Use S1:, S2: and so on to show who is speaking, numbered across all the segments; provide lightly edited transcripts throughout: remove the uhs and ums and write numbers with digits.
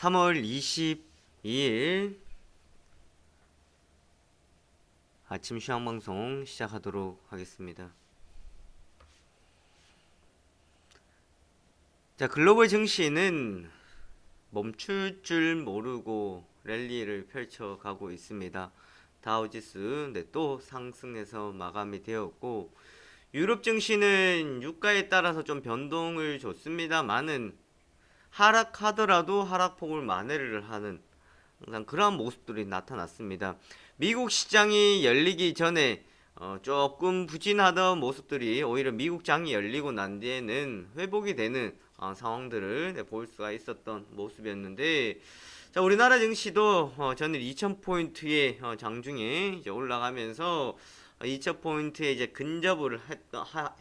S1: 3월 22일 아침 시황방송 시작하도록 하겠습니다. 자, 글로벌 증시는 멈출 줄 모르고 랠리를 펼쳐가고 있습니다. 다우지수 또 상승해서 마감이 되었고, 유럽 증시는 유가에 따라서 좀 변동을 줬습니다만은 하락하더라도 하락폭을 만회를 하는 항상 그러한 모습들이 나타났습니다. 미국 시장이 열리기 전에 조금 부진하던 모습들이 오히려 미국 장이 열리고 난 뒤에는 회복이 되는 상황들을 볼 수가 있었던 모습이었는데, 자, 우리나라 증시도 전일 2000포인트의 장중에 이제 올라가면서 2000포인트에 이제 근접을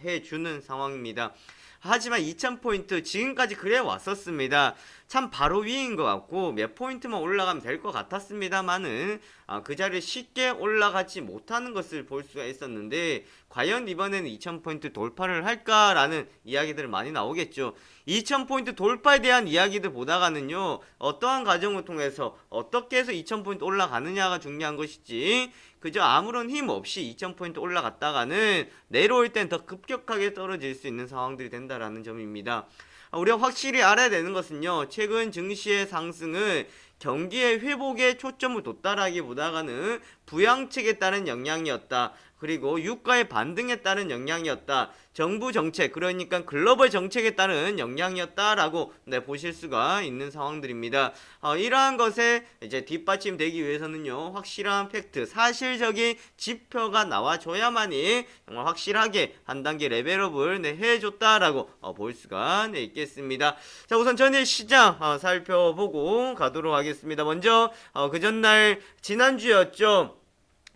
S1: 해주는 상황입니다. 하지만 2000포인트 지금까지 그래 왔었습니다. 참 바로 위인 것 같고 몇 포인트만 올라가면 될 것 같았습니다만은 그 자리에 쉽게 올라가지 못하는 것을 볼 수가 있었는데, 과연 이번에는 2000포인트 돌파를 할까라는 이야기들 많이 나오겠죠. 2000포인트 돌파에 대한 이야기들 보다가는요, 어떠한 과정을 통해서 어떻게 해서 2000포인트 올라가느냐가 중요한 것이지, 그저 아무런 힘 없이 2000포인트 올라갔다가는 내려올 땐 더 급격하게 떨어질 수 있는 상황들이 된다라는 점입니다. 우리가 확실히 알아야 되는 것은요, 최근 증시의 상승은 경기의 회복에 초점을 뒀다라기보다는 부양책에 따른 영향이었다. 그리고 유가의 반등에 따른 영향이었다. 정부 정책, 그러니까 글로벌 정책에 따른 영향이었다라고 보실 수가 있는 상황들입니다. 이러한 것에 이제 뒷받침되기 위해서는요, 확실한 팩트, 사실적인 지표가 나와줘야만이 정말 확실하게 한 단계 레벨업을 해줬다라고 볼 수가 있겠습니다. 자, 우선 전일 시장 살펴보고 가도록 하겠습니다. 먼저 그 전날 지난주였죠.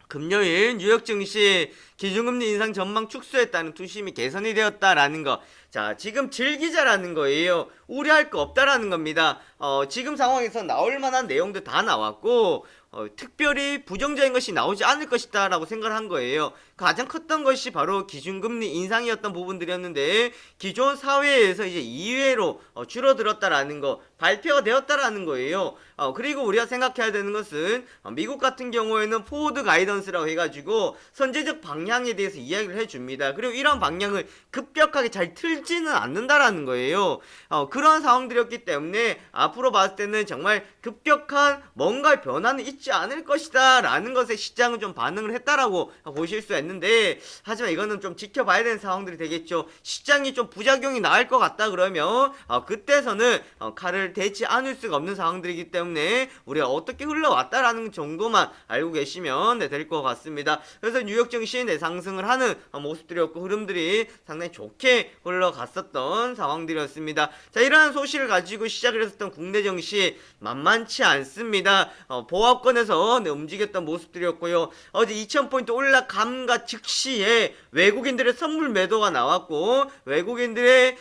S1: 금요일 뉴욕 증시 기준금리 인상 전망 축소했다는 투심이 개선이 되었다라는 거. 자, 지금 즐기자라는 거예요. 우려할 거 없다라는 겁니다. 지금 상황에서 나올 만한 내용들 다 나왔고, 특별히 부정적인 것이 나오지 않을 것이다 라고 생각을 한 거예요. 가장 컸던 것이 바로 기준금리 인상이었던 부분들이었는데, 기존 사회에서 이제 2회로 줄어들었다라는 거, 발표가 되었다라는 거예요. 그리고 우리가 생각해야 되는 것은 미국 같은 경우에는 포워드 가이던스라고 해가지고 선제적 방향에 대해서 이야기를 해줍니다. 그리고 이런 방향을 급격하게 잘 틀지는 않는다라는 거예요. 그런 상황들이었기 때문에 앞으로 봤을 때는 정말 급격한 뭔가 변화는 있지 않을 것이다 라는 것에 시장은 좀 반응을 했다라고 보실 수 있는데, 하지만 이거는 좀 지켜봐야 되는 상황들이 되겠죠. 시장이 좀 부작용이 나을 것 같다 그러면 그때서는 칼을 대지 않을 수가 없는 상황들이기 때문에 우리가 어떻게 흘러왔다라는 정도만 알고 계시면 될 것 같습니다. 그래서 뉴욕 증시 상승을 하는 모습들이었고, 흐름들이 상당히 좋게 흘러갔었던 상황들이었습니다. 자, 이러한 소식을 가지고 시작을 했었던 국내 증시 만만치 않습니다. 보합권에서 움직였던 모습들이었고요. 어제 2000포인트 올라감과 즉시에 외국인들의 선물 매도가 나왔고, 외국인들의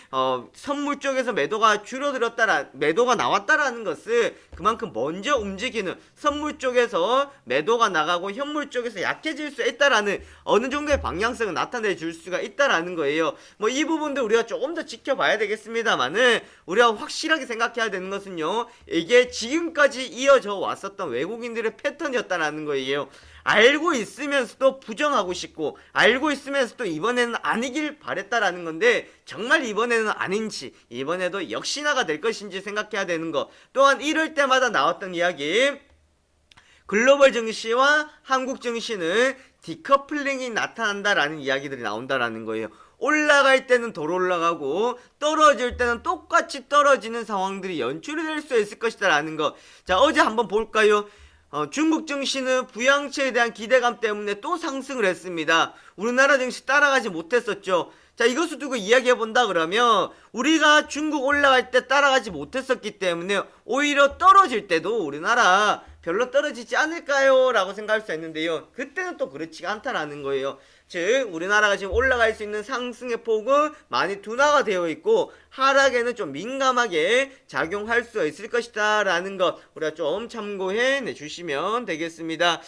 S1: 선물 쪽에서 매도가 매도가 나왔다라는 것은 그만큼 먼저 움직이는 선물 쪽에서 매도가 나가고 현물 쪽에서 약해질 수 있다라는 어느 정도의 방향성을 나타내 줄 수가 있다라는 거예요. 이 부분도 우리가 조금 더 지켜봐야 되겠습니다만은, 우리가 확실하게 생각해야 되는 것은요, 이게 지금까지 이어져 왔었던 외국인들의 패턴이었다라는 거예요. 알고 있으면서도 부정하고 싶고, 알고 있으면서도 이번에는 아니길 바랬다라는 건데, 정말 이번에는 아닌지, 이번에도 역시나가 될 것인지 생각해야 되는 거. 또한 이럴 때마다 나왔던 이야기, 글로벌 증시와 한국 증시는 디커플링이 나타난다라는 이야기들이 나온다라는 거예요. 올라갈 때는 덜 올라가고 떨어질 때는 똑같이 떨어지는 상황들이 연출이 될 수 있을 것이다 라는 거. 자, 어제 한번 볼까요? 중국 증시는 부양체에 대한 기대감 때문에 또 상승을 했습니다. 우리나라 증시 따라가지 못했었죠. 자, 이것을 두고 이야기해 본다 그러면, 우리가 중국 올라갈 때 따라가지 못했었기 때문에 오히려 떨어질 때도 우리나라 별로 떨어지지 않을까요? 라고 생각할 수 있는데요, 그때는 또 그렇지가 않다라는 거예요. 즉 우리나라가 지금 올라갈 수 있는 상승의 폭은 많이 둔화가 되어 있고 하락에는 좀 민감하게 작용할 수 있을 것이다 라는 것 우리가 좀 참고해 주시면 되겠습니다.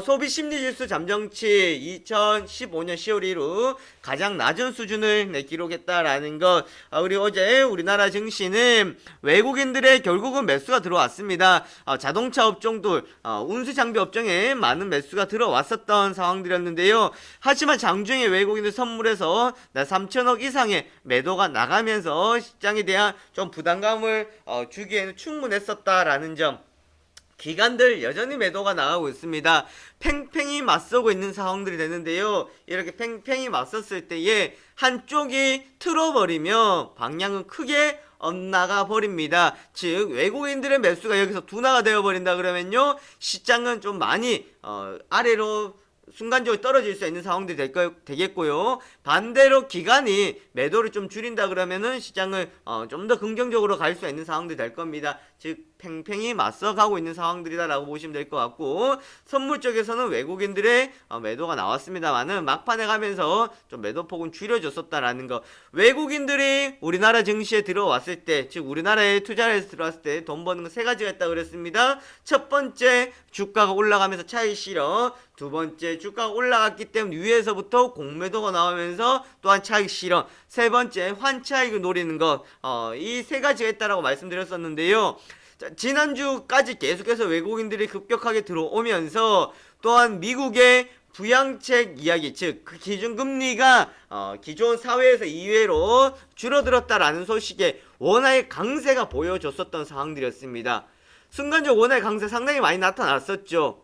S1: 소비 심리지수 잠정치 2015년 10월 이후 가장 낮은 수준을 기록했다라는 것. 그리고 어제 우리나라 증시는 외국인들의 결국은 매수가 들어왔습니다. 자동차 업종들, 운수 장비 업종에 많은 매수가 들어왔었던 상황들이었는데요. 하지만 장중에 외국인들 선물에서 3천억 이상의 매도가 나가면서 시장에 대한 좀 부담감을 주기에는 충분했었다라는 점. 기관들 여전히 매도가 나가고 있습니다. 팽팽히 맞서고 있는 상황들이 되는데요. 이렇게 팽팽히 맞섰을 때에 한쪽이 틀어버리면 방향은 크게 엇나가 버립니다. 즉 외국인들의 매수가 여기서 둔화가 되어버린다 그러면요 시장은 좀 많이 아래로 순간적으로 떨어질 수 있는 상황들이 되겠고요. 반대로 기관이 매도를 좀 줄인다 그러면은 시장을 좀 더 긍정적으로 갈 수 있는 상황들이 될 겁니다. 즉 팽팽히 맞서가고 있는 상황들이다라고 보시면 될 것 같고 선물 쪽에서는 외국인들의 매도가 나왔습니다만은 막판에 가면서 좀 매도폭은 줄여줬었다라는 거. 외국인들이 우리나라 증시에 들어왔을 때, 즉 우리나라에 투자를 해서 들어왔을 때 돈 버는 거 세 가지가 있다고 그랬습니다. 첫 번째 주가가 올라가면서 차익 실현, 두 번째 주가가 올라갔기 때문에 위에서부터 공매도가 나오면서 또한 차익 실현, 세 번째 환차익을 노리는 것. 이 세 가지가 있다라고 말씀드렸었는데요. 자, 지난주까지 계속해서 외국인들이 급격하게 들어오면서 또한 미국의 부양책 이야기, 즉 그 기준금리가 기존 사회에서 이외로 줄어들었다라는 소식에 원화의 강세가 보여줬었던 상황들이었습니다. 순간적으로 원화의 강세 상당히 많이 나타났었죠.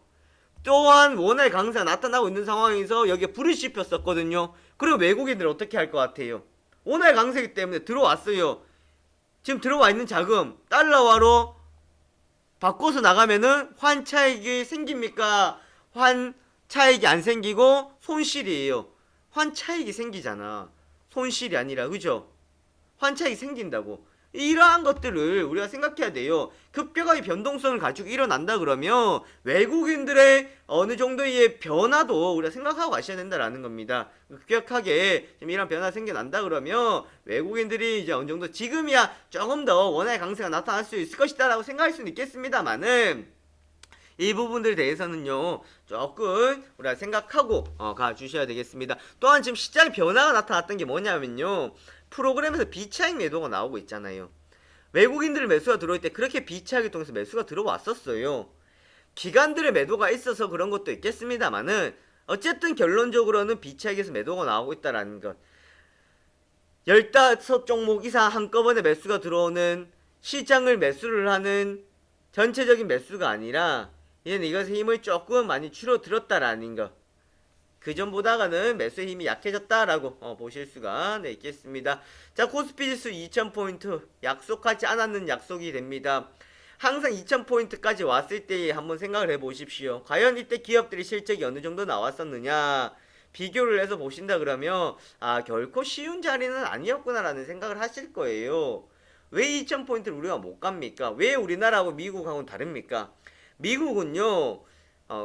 S1: 또한 원화의 강세가 나타나고 있는 상황에서 여기에 불이 씹혔었거든요. 그리고 외국인들 어떻게 할 것 같아요? 원화의 강세이기 때문에 들어왔어요. 지금 들어와 있는 자금 달러화로 바꿔서 나가면은 환차익이 생깁니까? 환차익이 안 생기고 손실이에요. 환차익이 생기잖아. 손실이 아니라, 그죠? 환차익이 생긴다고. 이러한 것들을 우리가 생각해야 돼요. 급격하게 변동성을 가지고 일어난다 그러면 외국인들의 어느 정도의 변화도 우리가 생각하고 가셔야 된다라는 겁니다. 급격하게 지금 이런 변화가 생겨난다 그러면 외국인들이 이제 어느 정도 지금이야 조금 더 원화의 강세가 나타날 수 있을 것이다 라고 생각할 수는 있겠습니다만은 이 부분들에 대해서는요 조금 우리가 생각하고 가주셔야 되겠습니다. 또한 지금 시장에 변화가 나타났던 게 뭐냐면요, 프로그램에서 비차익 매도가 나오고 있잖아요. 외국인들 매수가 들어올 때 그렇게 비차익을 통해서 매수가 들어왔었어요. 기관들의 매도가 있어서 그런 것도 있겠습니다만은 어쨌든 결론적으로는 비차익에서 매도가 나오고 있다라는 것. 15종목 이상 한꺼번에 매수가 들어오는 시장을 매수를 하는 전체적인 매수가 아니라 얘는 이것의 힘을 조금 많이 줄어들었다라는 것. 그전보다는 매수의 힘이 약해졌다라고 보실 수가 있겠습니다. 자, 코스피지수 2000포인트 약속하지 않았는 약속이 됩니다. 항상 2000포인트까지 왔을 때 한번 생각을 해보십시오. 과연 이때 기업들이 실적이 어느 정도 나왔었느냐 비교를 해서 보신다 그러면 결코 쉬운 자리는 아니었구나라는 생각을 하실 거예요. 왜 2000포인트를 우리가 못 갑니까? 왜 우리나라하고 미국하고는 다릅니까? 미국은요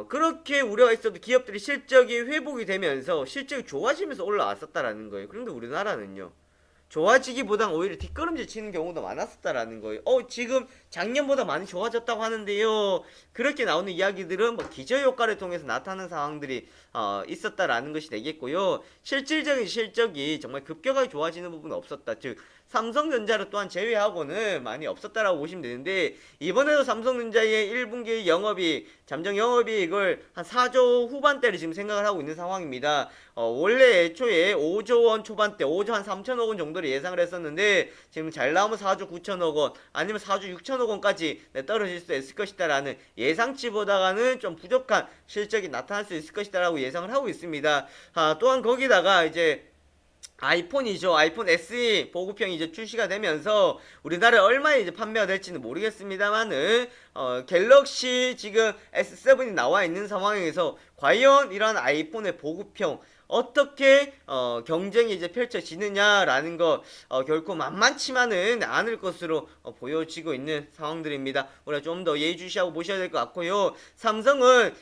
S1: 그렇게 우려가 있어도 기업들이 실적이 회복이 되면서 실적이 좋아지면서 올라왔었다라는 거예요. 그런데 우리나라는요 좋아지기보단 오히려 뒷걸음질 치는 경우도 많았었다라는 거예요. 지금 작년보다 많이 좋아졌다고 하는데요. 그렇게 나오는 이야기들은 뭐 기저효과를 통해서 나타나는 상황들이 있었다라는 것이 되겠고요. 실질적인 실적이 정말 급격하게 좋아지는 부분은 없었다. 즉 삼성전자를 또한 제외하고는 많이 없었다라고 보시면 되는데 이번에도 삼성전자의 1분기 영업이익, 잠정 영업이익을 한 4조 후반대를 지금 생각을 하고 있는 상황입니다. 원래 애초에 5조 원 초반대, 5조 한 3천억 원 정도를 예상을 했었는데 지금 잘 나오면 4조 9천억 원 아니면 4조 6천억 원까지 떨어질 수 있을 것이다라는 예상치보다는 좀 부족한 실적이 나타날 수 있을 것이다라고 예상을 하고 있습니다. 또한 거기다가 이제 아이폰이죠. 아이폰 SE 보급형이 이제 출시가 되면서 우리나라에 얼마에 이제 판매가 될지는 모르겠습니다만은 갤럭시 지금 S7이 나와 있는 상황에서 과연 이런 아이폰의 보급형 어떻게 경쟁이 이제 펼쳐지느냐라는 거 결코 만만치만은 않을 것으로 보여지고 있는 상황들입니다. 우리가 좀 더 예의주시하고 보셔야 될 것 같고요. 삼성은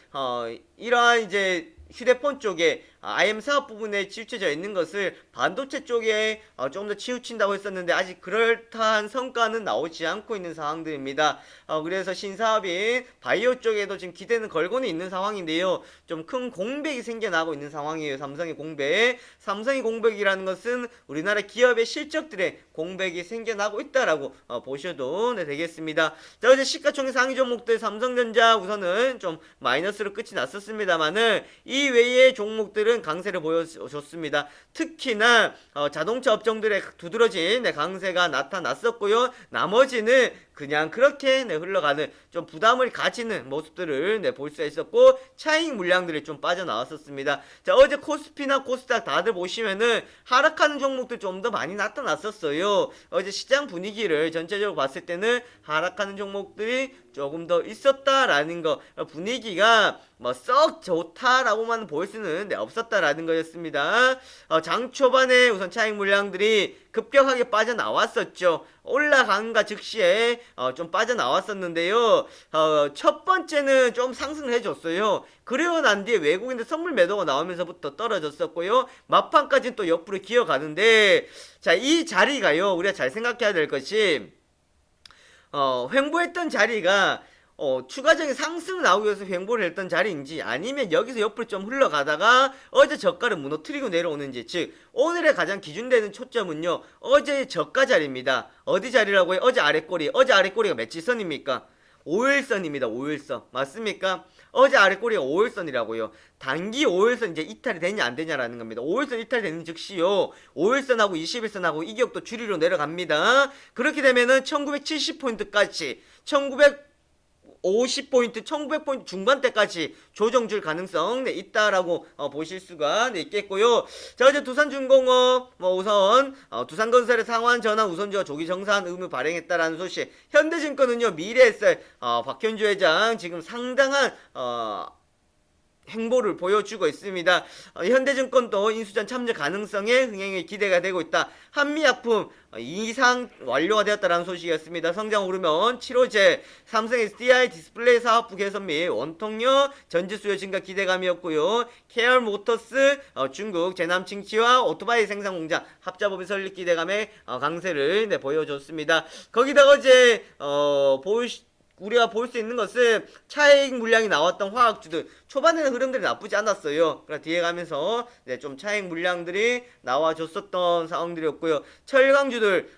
S1: 이러한 이제 휴대폰 쪽에 IM 사업 부분에 치우쳐져 있는 것을 반도체 쪽에 조금 더 치우친다고 했었는데 아직 그럴듯한 성과는 나오지 않고 있는 상황들입니다. 그래서 신사업인 바이오 쪽에도 지금 기대는 걸고는 있는 상황인데요. 좀 큰 공백이 생겨나고 있는 상황이에요. 삼성의 공백. 삼성의 공백이라는 것은 우리나라 기업의 실적들의 공백이 생겨나고 있다라고 보셔도 되겠습니다. 자, 어제 시가총액 상위 종목들 삼성전자 우선은 좀 마이너스로 끝이 났었습니다만은 이 외의 종목들은 강세를 보여줬습니다. 특히나 자동차 업종들의 두드러진 강세가 나타났었고요. 나머지는 그냥 그렇게 흘러가는 좀 부담을 가지는 모습들을 볼 수 있었고 차익 물량들이 좀 빠져나왔었습니다. 자, 어제 코스피나 코스닥 다들 보시면은 하락하는 종목들 좀 더 많이 나타났었어요. 어제 시장 분위기를 전체적으로 봤을 때는 하락하는 종목들이 조금 더 있었다라는 거, 분위기가 뭐 썩 좋다라고만 볼 수는 없었다라는 거였습니다. 장 초반에 우선 차익 물량들이 급격하게 빠져나왔었죠. 올라간가 즉시에 좀 빠져나왔었는데요. 첫 번째는 좀 상승을 해줬어요. 그리고 난 뒤에 외국인들 선물 매도가 나오면서부터 떨어졌었고요. 막판까지는 또 옆으로 기어가는데, 자, 이 자리가요, 우리가 잘 생각해야 될 것이 횡보했던 자리가 추가적인 상승 나오기 위해서 횡보를 했던 자리인지 아니면 여기서 옆으로 좀 흘러가다가 어제 저가를 무너뜨리고 내려오는지, 즉 오늘의 가장 기준되는 초점은요 어제의 저가 자리입니다. 어디 자리라고요? 어제 아래꼬리. 어제 아래꼬리가 며칠선입니까? 5일선입니다. 5일선 맞습니까? 어제 아래꼬리가 5일선이라고요. 단기 5일선 이제 이탈이 되냐 안 되냐라는 겁니다. 5일선 이탈되는 즉시요 5일선하고 21선하고 이격도 주리로 내려갑니다. 그렇게 되면은 1970포인트까지 1950포인트, 1900포인트 중반대까지 조정줄 가능성 있다라고 보실 수가 있겠고요. 자, 어제 두산중공업 우선 두산건설의 상환 전환 우선주와 조기 정산 의무 발행했다라는 소식. 현대증권은요 미래에셋 박현주 회장 지금 상당한 행보를 보여주고 있습니다. 현대증권도 인수전 참여 가능성에 흥행에 기대가 되고 있다. 한미약품 이상 완료가 되었다는 소식이었습니다. 성장 오르면 치료제, 삼성 SDI 디스플레이 사업부 개선 및 원통료 전지 수요 증가 기대감이었고요. KR 모터스 중국 제남칭치와 오토바이 생산 공장 합자법인 설립 기대감의 강세를 보여줬습니다. 거기다가 어제 우리가 볼 수 있는 것은 차익 물량이 나왔던 화학주들 초반에는 흐름들이 나쁘지 않았어요. 그러나 뒤에 가면서 좀 차익 물량들이 나와줬었던 상황들이었고요. 철강주들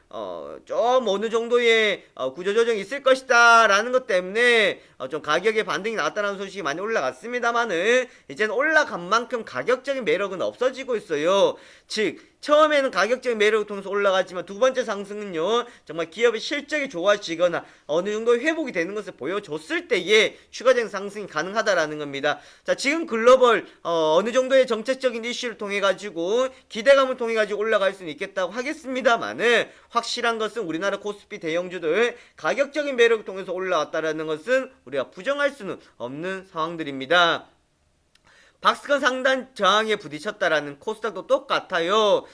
S1: 좀 어느 정도의 구조조정이 있을 것이다 라는 것 때문에 좀 가격에 반등이 나왔다는 소식이 많이 올라갔습니다만은 이제는 올라간 만큼 가격적인 매력은 없어지고 있어요. 즉 처음에는 가격적인 매력을 통해서 올라가지만 두 번째 상승은요 정말 기업의 실적이 좋아지거나 어느 정도 회복이 되는 것을 보여줬을 때에 추가적인 상승이 가능하다라는 겁니다. 자, 지금 글로벌 어느 정도의 정책적인 이슈를 통해 가지고 기대감을 통해 가지고 올라갈 수는 있겠다고 하겠습니다만은 확실한 것은 우리나라 코스피 대형주들 가격적인 매력을 통해서 올라왔다라는 것은 우리가 부정할 수는 없는 상황들입니다. 박스권 상단 저항에 부딪혔다라는 코스닥도 똑같아요.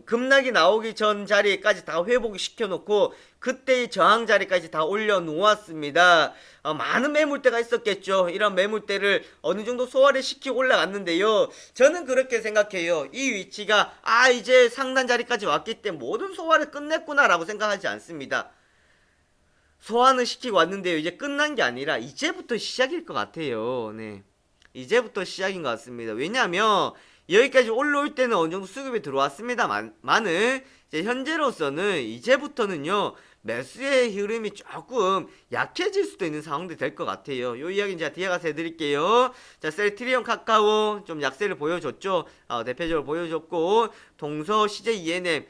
S1: 급락이 나오기 전 자리까지 다 회복시켜놓고 그때의 저항 자리까지 다 올려놓았습니다. 많은 매물대가 있었겠죠. 이런 매물대를 어느 정도 소화를 시키고 올라갔는데요. 저는 그렇게 생각해요. 이 위치가 이제 상단 자리까지 왔기 때문에 모든 소화를 끝냈구나 라고 생각하지 않습니다. 소화는 시키고 왔는데요. 이제 끝난 게 아니라 이제부터 시작일 것 같아요. 네. 이제부터 시작인 것 같습니다. 왜냐하면 여기까지 올라올 때는 어느 정도 수급이 들어왔습니다만은 현재로서는 이제부터는요 매수의 흐름이 조금 약해질 수도 있는 상황들이 될 것 같아요. 요 이야기는 제가 뒤에 가서 해드릴게요. 자, 셀트리온 카카오 좀 약세를 보여줬죠. 대표적으로 보여줬고 동서 CJ ENM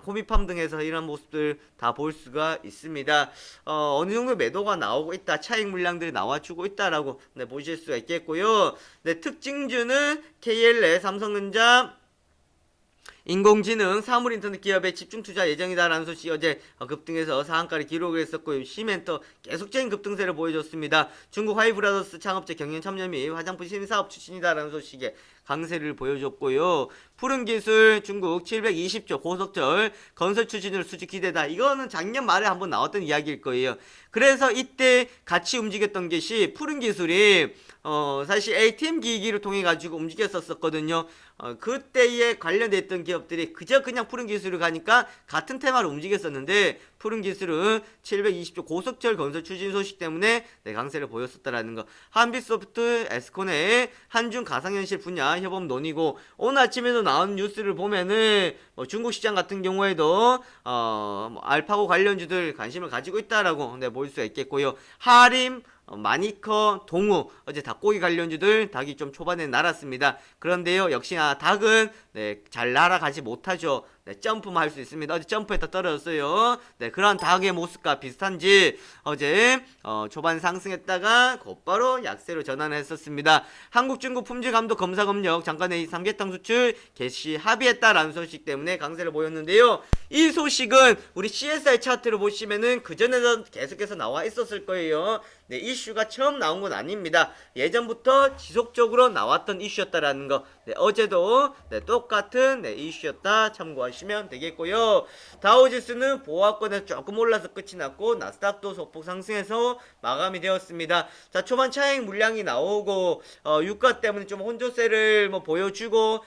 S1: 코미팜 등에서 이런 모습들 다 볼 수가 있습니다. 어느 정도 매도가 나오고 있다, 차익 물량들이 나와주고 있다라고 보실 수가 있겠고요. 특징주는 KLA, 삼성전자, 인공지능, 사물인터넷 기업에 집중 투자 예정이다라는 소식이 어제 급등해서 상한가를 기록을 했었고요. 시멘터 계속적인 급등세를 보여줬습니다. 중국 화이브라더스 창업체 경영 참여 및 화장품 신사업 출신이다라는 소식에 강세를 보여줬고요. 푸른 기술 중국 720조 고속철 건설 추진율 수직 기대다. 이거는 작년 말에 한번 나왔던 이야기일 거예요. 그래서 이때 같이 움직였던 것이 푸른 기술이 사실 ATM 기기를 통해 가지고 움직였었거든요. 그때에 관련됐던 기업들이 그냥 푸른 기술을 가니까 같은 테마로 움직였었는데 푸른 기술은 720조 고속철 건설 추진 소식 때문에 강세를 보였었다라는 거. 한빛소프트, 에스콘의 한중 가상현실 분야 협업 논의고 오늘 아침에도 나온 뉴스를 보면은 중국 시장 같은 경우에도 알파고 관련주들 관심을 가지고 있다라고 볼 수 있겠고요. 하림, 마니커, 동우 어제 닭고기 관련주들 닭이 좀 초반에 날았습니다. 그런데요 역시나 닭은 잘 날아가지 못하죠. 점프만 할 수 있습니다. 어제 점프했다 떨어졌어요. 그런 닭의 모습과 비슷한지 어제 초반 상승했다가 곧바로 약세로 전환했었습니다. 한국 중국 품질 감독 검사 검역 장관회의 삼계탕 수출 개시 합의했다라는 소식 때문에 강세를 보였는데요. 이 소식은 우리 CSI 차트를 보시면은 그전에도 계속해서 나와 있었을 거예요. 이슈가 처음 나온 건 아닙니다. 예전부터 지속적으로 나왔던 이슈였다라는 거. 어제도 똑같은 이슈였다 참고하시면 되겠고요. 다우지수는 보합권에서 조금 올라서 끝이 났고 나스닥도 소폭 상승해서 마감이 되었습니다. 자, 초반 차익 물량이 나오고 유가 때문에 좀 혼조세를 보여주고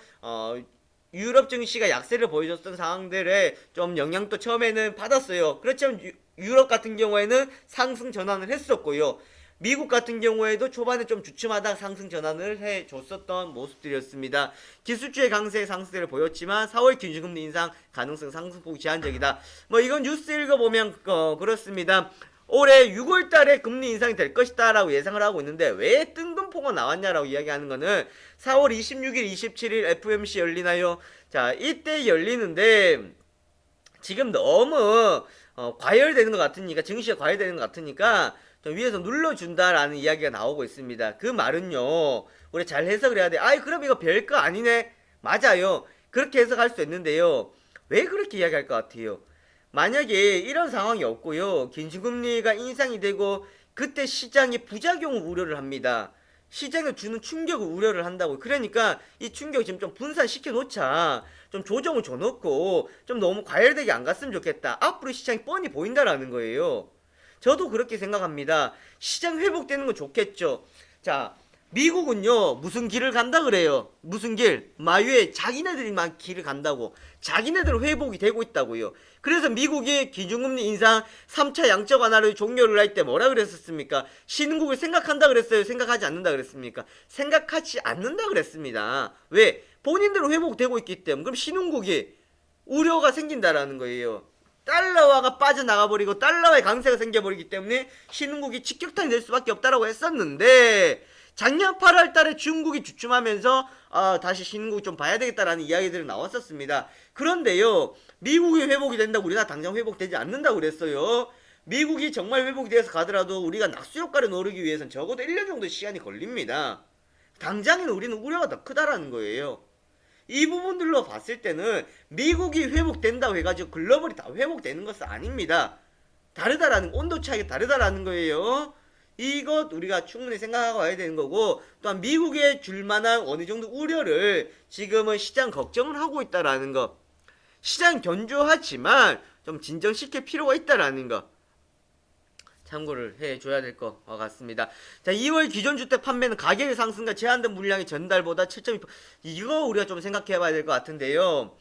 S1: 유럽 증시가 약세를 보여줬던 상황들에 좀 영향도 처음에는 받았어요. 그렇지만 유럽 같은 경우에는 상승 전환을 했었고요. 미국 같은 경우에도 초반에 좀 주춤하다 상승 전환을 해줬었던 모습들이었습니다. 기술주의 강세의 상승세를 보였지만 4월 기준금리 인상 가능성 상승폭이 제한적이다. 이건 뉴스 읽어보면 그렇습니다. 올해 6월달에 금리 인상이 될 것이다 라고 예상을 하고 있는데 왜 뜬금포가 나왔냐라고 이야기하는 거는 4월 26일 27일 FOMC 열리나요? 자, 이때 열리는데 지금 너무 과열되는 것 같으니까 증시가 과열되는 것 같으니까 좀 위에서 눌러준다라는 이야기가 나오고 있습니다. 그 말은요 우리 잘 해석을 해야 돼. 아이 그럼 이거 별거 아니네. 맞아요. 그렇게 해석할 수 있는데요. 왜 그렇게 이야기할 것 같아요? 만약에 이런 상황이 없고요 기준금리가 인상이 되고 그때 시장이 부작용을 우려를 합니다. 시장에 주는 충격을 우려를 한다고. 그러니까 이 충격을 지금 좀 분산시켜 놓자. 좀 조정을 줘놓고 좀 너무 과열되게 안 갔으면 좋겠다. 앞으로 시장이 뻔히 보인다라는 거예요. 저도 그렇게 생각합니다. 시장 회복되는 건 좋겠죠. 자, 미국은요 무슨 길을 간다 그래요? 무슨 길? 마유에 자기네들만 길을 간다고. 자기네들 회복이 되고 있다고요. 그래서 미국이 기준금리 인상 3차 양적 완화를 종료를 할 때 뭐라 그랬었습니까? 신흥국을 생각한다 그랬어요? 생각하지 않는다 그랬습니까? 생각하지 않는다 그랬습니다. 왜? 본인들은 회복되고 있기 때문에. 그럼 신흥국이 우려가 생긴다라는 거예요. 달러화가 빠져나가버리고 달러화의 강세가 생겨버리기 때문에 신흥국이 직격탄이 될 수밖에 없다라고 했었는데 작년 8월 달에 중국이 주춤하면서 다시 신흥국이 좀 봐야 되겠다라는 이야기들이 나왔었습니다. 그런데요 미국이 회복이 된다고 우리나라 당장 회복되지 않는다고 그랬어요. 미국이 정말 회복이 돼서 가더라도 우리가 낙수 효과를 노리기 위해서는 적어도 1년 정도 시간이 걸립니다. 당장에는 우리는 우려가 더 크다라는 거예요. 이 부분들로 봤을 때는 미국이 회복된다고 해가지고 글로벌이 다 회복되는 것은 아닙니다. 다르다라는, 온도 차이가 다르다라는 거예요. 이것 우리가 충분히 생각하고 와야 되는 거고, 또한 미국에 줄만한 어느 정도 우려를 지금은 시장 걱정을 하고 있다라는 거. 시장 견조하지만 좀 진정시킬 필요가 있다라는 거. 참고를 해줘야 될 것 같습니다. 자, 2월 기존주택 판매는 가격의 상승과 제한된 물량의 전달보다 7.2%. 이거 우리가 좀 생각해봐야 될 것 같은데요.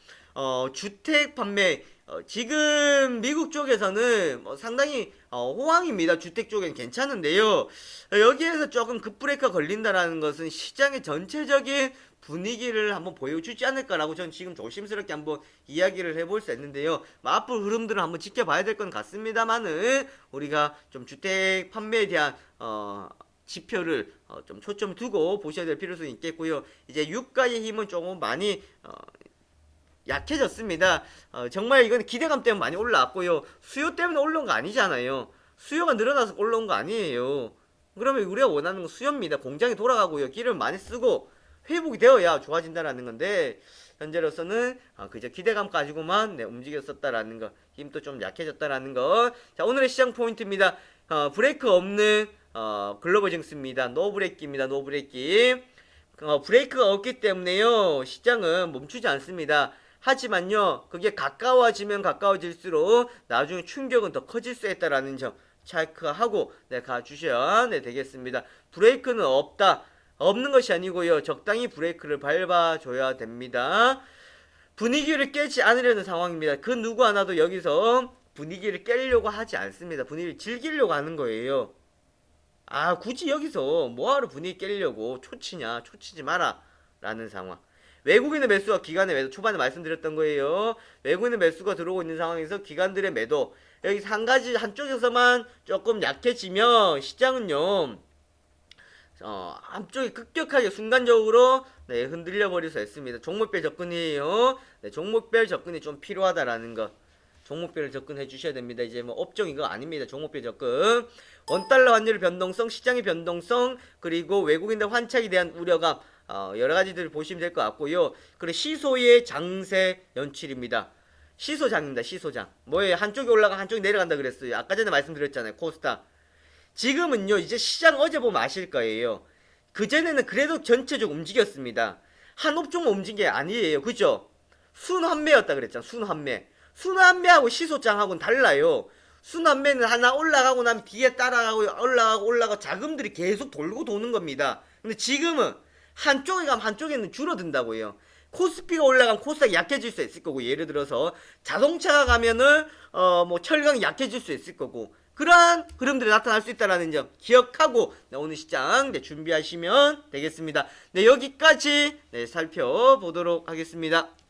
S1: 주택 판매 지금 미국 쪽에서는 상당히 호황입니다. 주택 쪽엔 괜찮은데요. 여기에서 조금 급브레이크가 걸린다라는 것은 시장의 전체적인 분위기를 한번 보여주지 않을까라고 저는 지금 조심스럽게 한번 이야기를 해볼 수 있는데요. 앞으로 흐름들을 한번 지켜봐야 될 건 같습니다만은 우리가 좀 주택 판매에 대한 지표를 좀 초점을 두고 보셔야 될 필요성이 있겠고요. 이제 유가의 힘은 조금 많이 약해졌습니다. 정말 이건 기대감 때문에 많이 올라왔고요. 수요 때문에 올라온 거 아니잖아요. 수요가 늘어나서 올라온 거 아니에요. 그러면 우리가 원하는 건 수요입니다. 공장이 돌아가고요. 기름을 많이 쓰고 회복이 되어야 좋아진다라는 건데 현재로서는 그저 기대감 가지고만 움직였었다라는 거, 힘도 좀 약해졌다라는 거. 자, 오늘의 시장 포인트입니다. 브레이크 없는 글로벌 증시입니다. 노브레이크입니다. 노브레이크. 브레이크가 없기 때문에요. 시장은 멈추지 않습니다. 하지만요, 그게 가까워지면 가까워질수록 나중에 충격은 더 커질 수 있다라는 점 체크하고 가주셔야 되겠습니다. 브레이크는 없다. 없는 것이 아니고요. 적당히 브레이크를 밟아줘야 됩니다. 분위기를 깨지 않으려는 상황입니다. 그 누구 하나도 여기서 분위기를 깨려고 하지 않습니다. 분위기를 즐기려고 하는 거예요. 아, 굳이 여기서 뭐하러 분위기 깨려고 초치냐, 초치지 마라 라는 상황. 외국인의 매수와 기관의 매도, 초반에 말씀드렸던 거예요. 외국인의 매수가 들어오고 있는 상황에서 기관들의 매도, 여기서 한 가지 한쪽에서만 조금 약해지면 시장은요, 한쪽이 급격하게 순간적으로 흔들려 버릴 수 있습니다. 종목별 접근이에요. 종목별 접근이 좀 필요하다라는 것. 종목별을 접근해 주셔야 됩니다. 이제 뭐 업종 이거 아닙니다. 종목별 접근. 원달러 환율 변동성, 시장의 변동성, 그리고 외국인들 환착에 대한 우려감, 여러 가지들 보시면 될 것 같고요. 그리고 시소의 장세 연출입니다. 시소장입니다. 시소장. 뭐예요? 한쪽이 올라가 한쪽이 내려간다 그랬어요. 아까 전에 말씀드렸잖아요. 코스닥. 지금은요, 이제 시장 어제 보면 아실 거예요. 그전에는 그래도 전체적으로 움직였습니다. 한 업종만 움직인 게 아니에요. 그죠? 순환매였다 그랬잖아. 순환매. 순환매하고 시소장하고는 달라요. 순환매는 하나 올라가고 난 뒤에 따라가고 올라가고 자금들이 계속 돌고 도는 겁니다. 근데 지금은 한쪽에 가면 한쪽에는 줄어든다고요. 코스피가 올라가면 코스닥이 약해질 수 있을 거고, 예를 들어서 자동차가 가면은 뭐 철강이 약해질 수 있을 거고, 그러한 흐름들이 나타날 수 있다는 점 기억하고 오늘 시장 준비하시면 되겠습니다. 여기까지 살펴보도록 하겠습니다.